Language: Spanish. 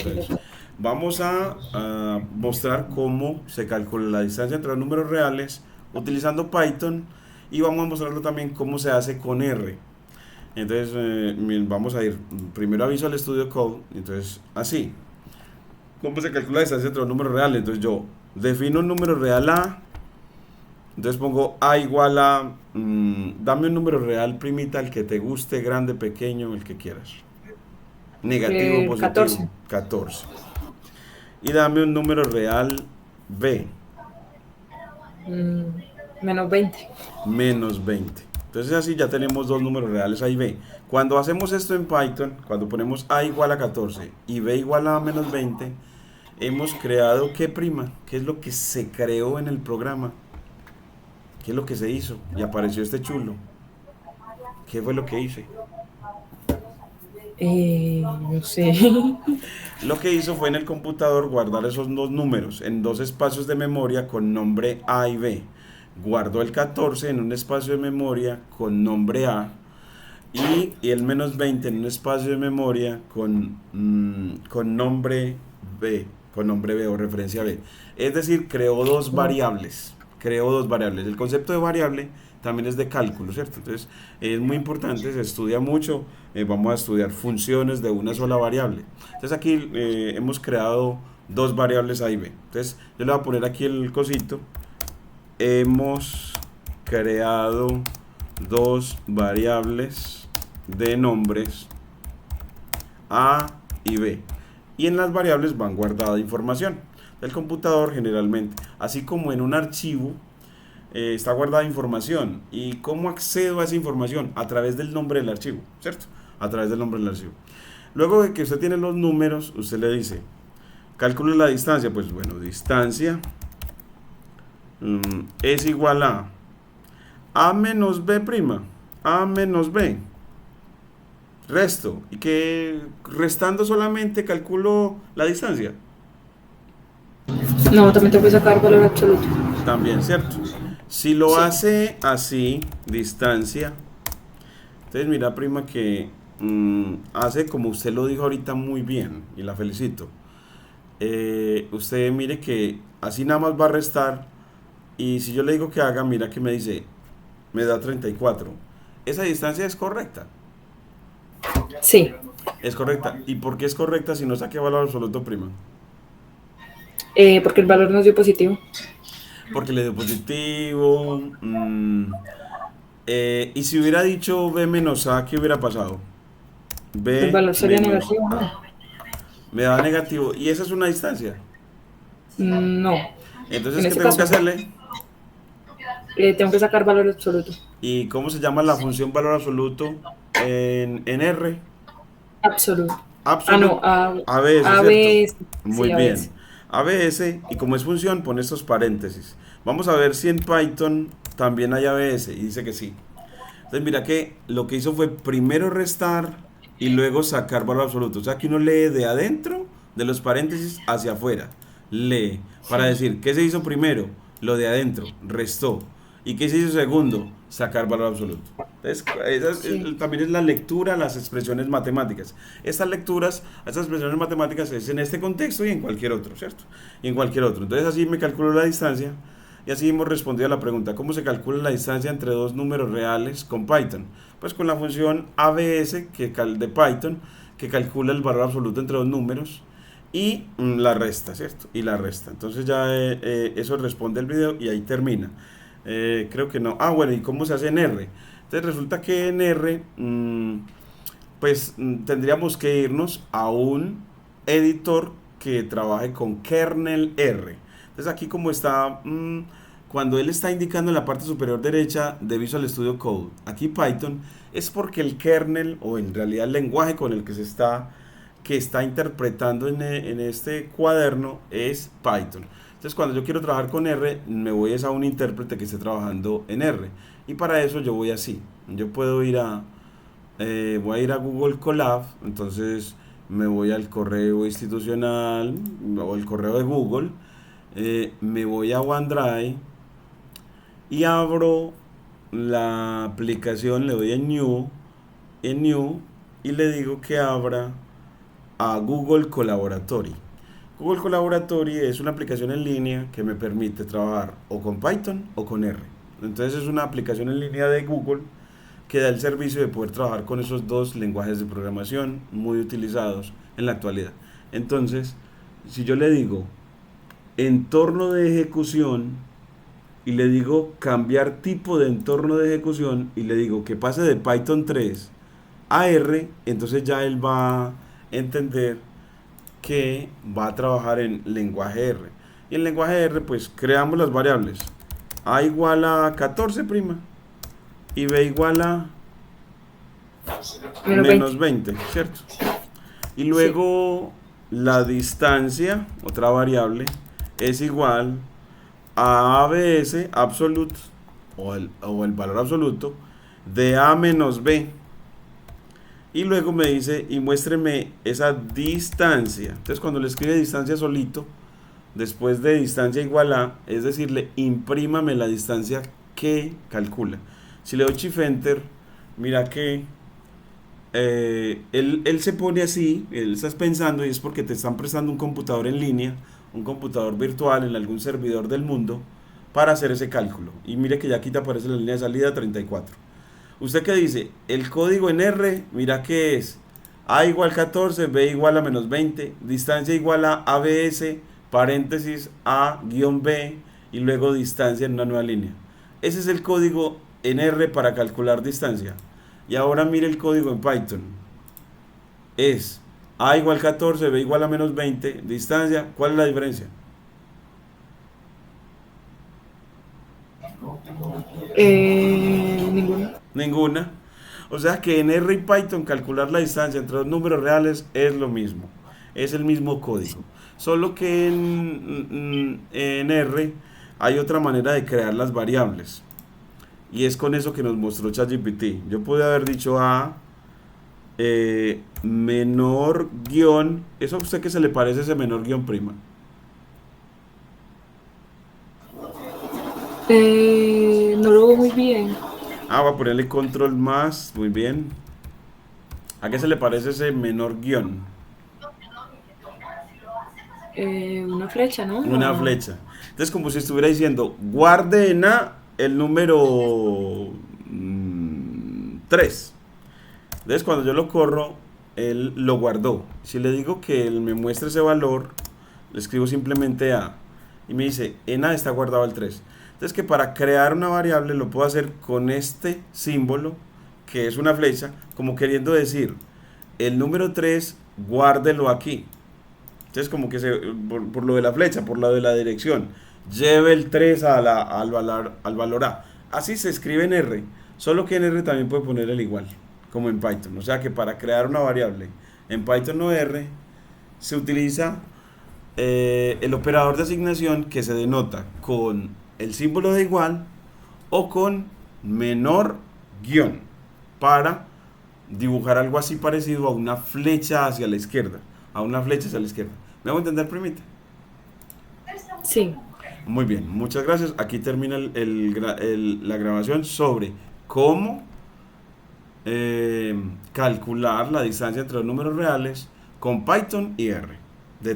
Entonces, vamos a mostrar cómo se calcula la distancia entre los números reales utilizando Python y vamos a mostrarlo también cómo se hace con R. Entonces, vamos a ir primero a Visual Studio Code. Entonces, así. ¿Cómo se calcula la distancia entre los números reales? Entonces, yo defino un número real A. Entonces pongo A igual a... dame un número real, primita, el que te guste, grande, pequeño, el que quieras. Negativo, positivo, 14. 14. Y dame un número real B, Mm, menos 20. menos 20. Entonces así ya tenemos dos números reales A y B. Cuando hacemos esto en Python, cuando ponemos A igual a 14 y B igual a menos 20, hemos creado ¿qué prima? ¿Qué es lo que se creó en el programa? ¿Qué es lo que se hizo? Y apareció este chulo. ¿Qué fue lo que hice? No sé. Lo que hizo fue en el computador guardar esos dos números en dos espacios de memoria con nombre A y B. Guardó el 14 en un espacio de memoria con nombre A y el menos 20 en un espacio de memoria con nombre B, con nombre B o referencia B. Es decir, creó dos variables. Creó dos variables. El concepto de variable también es de cálculo, ¿cierto? Entonces es muy importante, se estudia mucho. Vamos a estudiar funciones de una sola variable. Entonces aquí hemos creado dos variables A y B. Entonces yo le voy a poner aquí el cosito. Hemos creado dos variables de nombres A y B. Y en las variables van guardada información. El computador generalmente, así como en un archivo, está guardada información. ¿Y cómo accedo a esa información? A través del nombre del archivo, ¿cierto? A través del nombre del archivo. Luego de que usted tiene los números, usted le dice, calcule la distancia. Pues bueno, distancia es igual a menos B prima, A menos B. Resto. Y que restando solamente calculo la distancia. No, también tengo que sacar valor absoluto. También, ¿cierto? Si lo Sí. hace así, distancia, entonces mira, prima, que hace como usted lo dijo ahorita muy bien, y la felicito. Usted mire que así nada más va a restar, y si yo le digo que haga, mira que me dice, me da 34. Esa distancia es correcta. Sí. Es correcta. ¿Y por qué es correcta si no saque valor absoluto, prima? Porque el valor nos dio positivo. Porque le dio positivo. Y si hubiera dicho B menos A, ¿qué hubiera pasado? El B valor sería menos negativo, ¿no? A. Me da negativo. Y esa es una distancia. No. Entonces, En ¿qué este tengo que caso, hacerle? tengo que sacar valor absoluto. ¿Y cómo se llama la función valor absoluto en R? Absoluto. Ah, no. Absolute ABS, A, ¿cierto? B, Muy sí, a bien. veces. ABS, y como es función, pone estos paréntesis. Vamos a ver si en Python también hay ABS. Y dice que sí. Entonces mira que lo que hizo fue primero restar y luego sacar valor absoluto. O sea que uno lee de adentro de los paréntesis hacia afuera. Lee para Sí. decir, ¿qué se hizo primero? Lo de adentro, restó. ¿Y qué se hizo segundo? Sacar valor absoluto. Entonces, Sí. también es la lectura, las expresiones matemáticas. Estas lecturas, estas expresiones matemáticas es en este contexto y en cualquier otro, ¿cierto? Y en cualquier otro. Entonces así me calculo la distancia. Y así hemos respondido a la pregunta, ¿cómo se calcula la distancia entre dos números reales con Python? Pues con la función ABS de Python, que calcula el valor absoluto entre dos números y la resta, ¿cierto? Y la resta. Entonces ya eso responde el video y ahí termina. Creo que no. Ah, bueno, ¿y cómo se hace en R? Entonces resulta que en R, pues tendríamos que irnos a un editor que trabaje con kernel R. Entonces aquí como está, cuando él está indicando en la parte superior derecha de Visual Studio Code, aquí Python, es porque el kernel, o en realidad el lenguaje con el que está interpretando en este cuaderno es Python. Entonces cuando yo quiero trabajar con R, me voy a un intérprete que esté trabajando en R. Y para eso yo voy así. Yo puedo ir voy a ir a Google Colab, entonces me voy al correo institucional o el correo de Google, me voy a OneDrive y abro la aplicación, le doy en New y le digo que abra a Google Collaboratory. Google Collaboratory es una aplicación en línea que me permite trabajar o con Python o con R. Entonces es una aplicación en línea de Google que da el servicio de poder trabajar con esos dos lenguajes de programación muy utilizados en la actualidad. Entonces, si yo le digo entorno de ejecución y le digo cambiar tipo de entorno de ejecución y le digo que pase de Python 3 a R, entonces ya él va a entender que va a trabajar en lenguaje R. Y en lenguaje R pues creamos las variables A igual a 14' y B igual a menos 20, ¿cierto? Y luego la distancia, otra variable, es igual a ABS absolute o el valor absoluto de A menos B. Y luego me dice, y muéstreme esa distancia. Entonces cuando le escribe distancia solito, después de distancia igual a, es decirle, imprímame la distancia que calcula. Si le doy Shift Enter, mira que él se pone así, él estás pensando y es porque te están prestando un computador en línea, un computador virtual en algún servidor del mundo para hacer ese cálculo. Y mire que ya aquí te aparece la línea de salida 34. ¿Usted qué dice? El código en R, mira que es A igual 14, B igual a menos 20, distancia igual a ABS, paréntesis A guión B y luego distancia en una nueva línea. Ese es el código en R para calcular distancia. Y ahora mire el código en Python. Es A igual 14, B igual a menos 20, distancia. ¿Cuál es la diferencia? Ninguna. Ninguna. O sea que en R y Python calcular la distancia entre dos números reales es lo mismo. Es el mismo código. Solo que en R hay otra manera de crear las variables. Y es con eso que nos mostró ChatGPT. Yo pude haber dicho A menor guión. ¿Eso a usted qué se le parece ese menor guión prima? No lo veo muy bien. Voy a ponerle control más. Muy bien. ¿A qué se le parece ese menor guión? Una flecha, ¿no? Una flecha. Entonces, como si estuviera diciendo, guarde en A el número 3. Entonces, cuando yo lo corro, él lo guardó. Si le digo que él me muestre ese valor, le escribo simplemente A. Y me dice, en A está guardado el 3. Entonces, que para crear una variable lo puedo hacer con este símbolo, que es una flecha, como queriendo decir, el número 3, guárdelo aquí. Entonces, como que por lo de la flecha, por lo de la dirección, lleve el 3 al valor A. Así se escribe en R, solo que en R también puede poner el igual, como en Python. O sea que para crear una variable en Python o R, se utiliza el operador de asignación que se denota con el símbolo de igual o con menor guión para dibujar algo así parecido a una flecha hacia la izquierda. A una flecha hacia la izquierda. ¿Me hago entender, primita? Sí. Muy bien, muchas gracias. Aquí termina la grabación sobre cómo calcular la distancia entre los números reales con Python y R. De